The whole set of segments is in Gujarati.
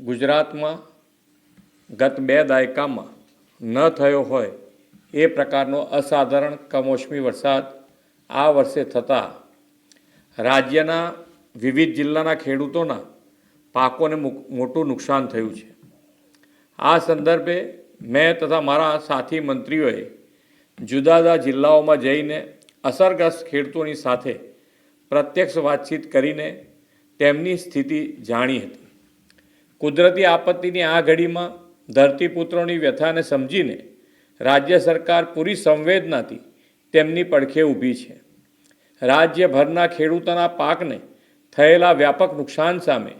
ગુજરાતમાં ગત 2 દાયકામાં ન થયો હોય એ પ્રકારનો અસાધારણ કમોસમી વરસાદ આ વર્ષે થતાં રાજ્યના વિવિધ જિલ્લાના ખેડૂતોના પાકોને મોટું નુકસાન થયું છે। આ સંદર્ભે મેં તથા મારા સાથી મંત્રીઓએ જુદા જુદા જિલ્લાઓમાં જઈને અસરગ્રસ્ત ખેડૂતોની સાથે પ્રત્યક્ષ વાતચીત કરીને તેમની સ્થિતિ જાણી હતી। કુદરતી આપત્તિની આ ઘડીમાં ધરતીપુત્રોની વ્યથાને સમજીને રાજ્ય સરકાર પૂરી સંવેદનાથી તેમની પડખે ઊભી છે। રાજ્યભરના ખેડૂતોના પાકને થયેલા વ્યાપક નુકસાન સામે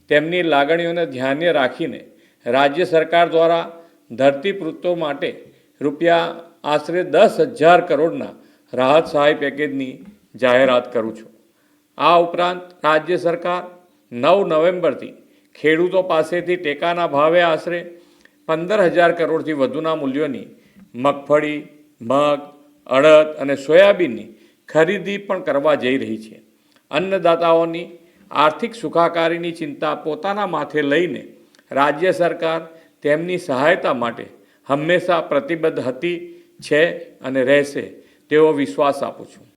તેમની લાગણીઓને ધ્યાને રાખીને રાજ્ય સરકાર દ્વારા ધરતીપુત્રો માટે આશરે 10,000 કરોડના રાહત સહાય પેકેજની જાહેરાત કરું છું। આ ઉપરાંત રાજ્ય સરકાર 9 નવેમ્બરથી ખેડૂતો પાસેથી ટેકાના ભાવે આશરે 15,000 કરોડથી વધુના મૂલ્યોની મગફળી, મગ, અડદ અને સોયાબીનની ખરીદી પણ કરવા જઈ રહી છે। અન્નદાતાઓની આર્થિક સુખાકારીની ચિંતા પોતાના માથે લઈને રાજ્ય સરકાર તેમની સહાયતા માટે હંમેશા પ્રતિબદ્ધ હતી, છે અને રહેશે તેવો વિશ્વાસ આપું છું।